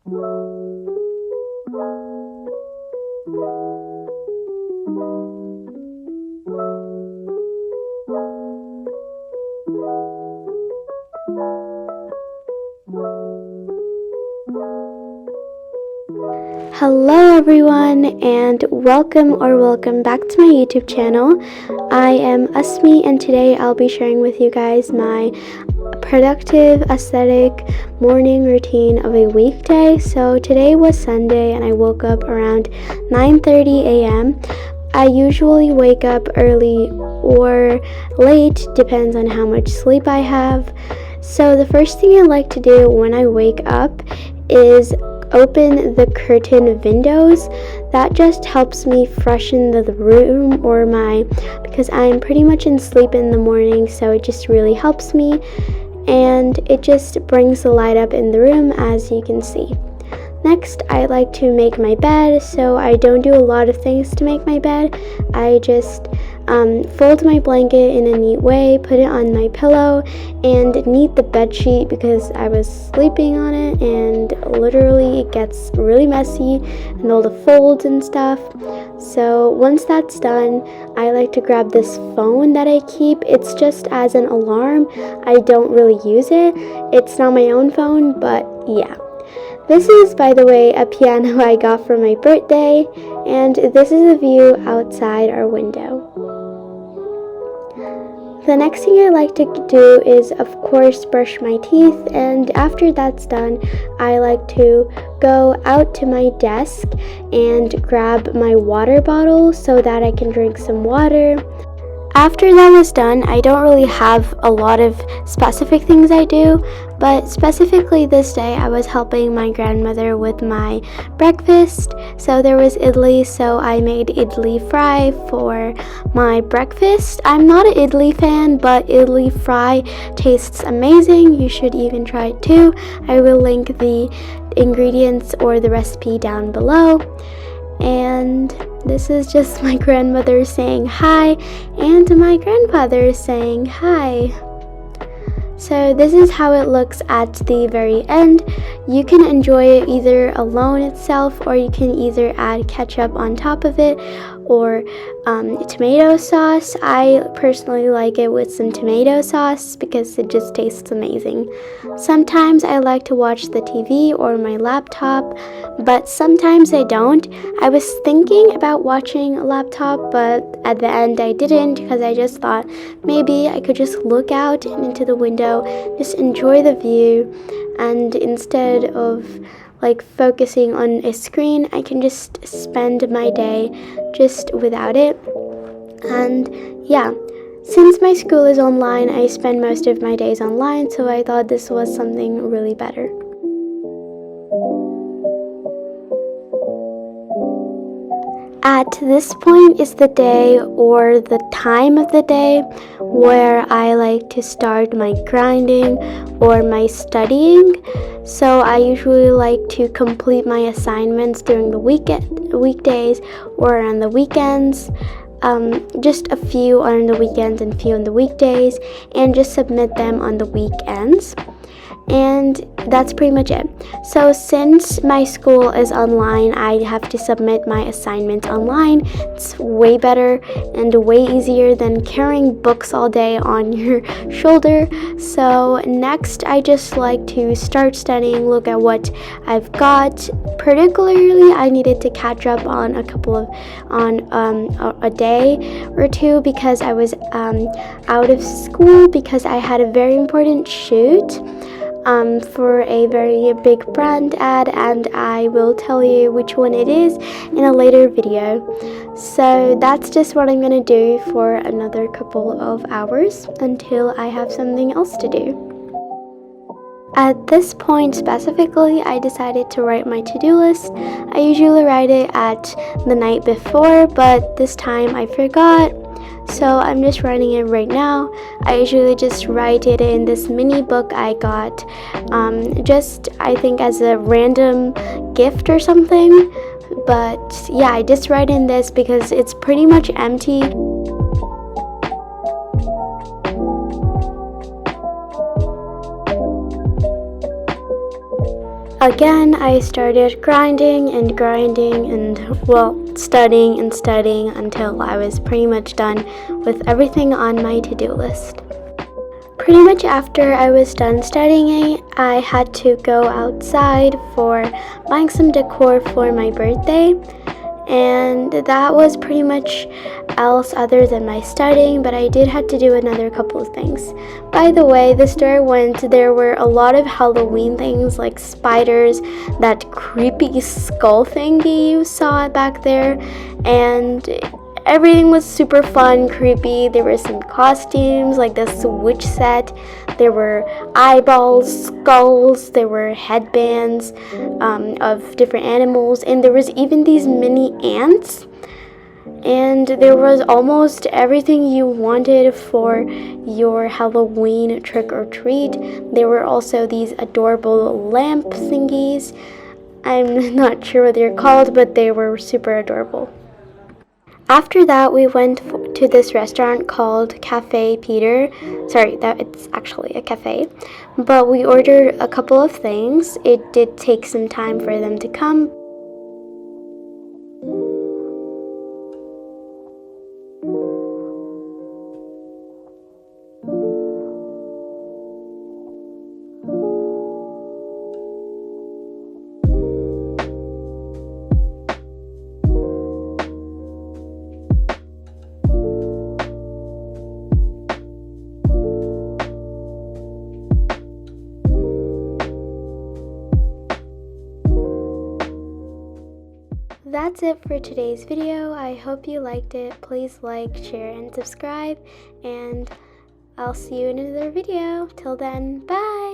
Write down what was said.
Hello everyone, and welcome back to my YouTube channel. I am Asmi, and today I'll be sharing with you guys my productive aesthetic morning routine of a weekday. So today was Sunday and I woke up around 9:30 a.m. I usually wake up early or late, depends on how much sleep I have. So the first thing I like to do when I wake up is open the curtain windows. That just helps me freshen the room because I'm pretty much in sleep in the morning, so it just really helps me, and it just brings the light up in the room, as you can see. Next, I like to make my bed, so I don't do a lot of things to make my bed. I just fold my blanket in a neat way, put it on my pillow, and knead the bed sheet because I was sleeping on it, and literally it gets really messy and all the folds and stuff. So once that's done, I like to grab this phone that I keep. It's just as an alarm. I don't really use it. It's not my own phone, but yeah. This is, by the way, a piano I got for my birthday, and this is a view outside our window. The next thing I like to do is, of course, brush my teeth, and after that's done, I like to go out to my desk and grab my water bottle so that I can drink some water. After that was done, I don't really have a lot of specific things I do, but specifically this day I was helping my grandmother with my breakfast. So there was idli, so I made idli fry for my breakfast. I'm not an idli fan, but idli fry tastes amazing. You should even try it too. I will link the ingredients or the recipe down below. And this is just my grandmother saying hi and my grandfather saying hi. So this is how it looks at the very end. You can enjoy it either alone itself, or you can either add ketchup on top of it or tomato sauce. I personally like it with some tomato sauce because it just tastes amazing. Sometimes I like to watch the TV or my laptop, but sometimes I don't. I was thinking about watching a laptop, but at the end I didn't, because I just thought maybe I could just look out into the window, just enjoy the view, and instead of focusing on a screen, I can just spend my day just without it. And yeah, since my school is online, I spend most of my days online, so I thought this was something really better. At this point is the day or the time of the day where I like to start my grinding or my studying. So I usually like to complete my assignments during the weekdays or on the weekends. Just a few on the weekends and few on the weekdays, and just submit them on the weekends. And that's pretty much it. So since my school is online, I have to submit my assignment online. It's way better and way easier than carrying books all day on your shoulder. So next, I just like to start studying, look at what I've got. Particularly, I needed to catch up on a day or two because I was out of school because I had a very important shoot for a very big brand ad, and I will tell you which one it is in a later video. So that's just what I'm gonna do for another couple of hours until I have something else to do. At this point specifically, I decided to write my to-do list. I usually write it at the night before, but this time I forgot. So I'm just writing it right now. I usually just write it in this mini book I got, just I think as a random gift or something. But yeah, I just write in this because it's pretty much empty. again, I started grinding and studying and studying until I was pretty much done with everything on my to-do list. Pretty much after I was done studying, I had to go outside for buying some decor for my birthday, and that was pretty much else other than my studying, but I did have to do another couple of things. By the way, the store I went, there were a lot of Halloween things like spiders, that creepy skull thingy you saw back there, and everything was super fun, creepy. There were some costumes like this witch set. There were eyeballs, skulls, there were headbands of different animals, and there was even these mini ants. And there was almost everything you wanted for your Halloween trick-or-treat. There were also these adorable lamp thingies. I'm not sure what they're called, but they were super adorable. After that, we went to this restaurant called Cafe Peter. Sorry, it's actually a cafe. But we ordered a couple of things. It did take some time for them to come. That's it for today's video. I hope you liked it. Please like, share, and subscribe, and I'll see you in another video. Till then, bye!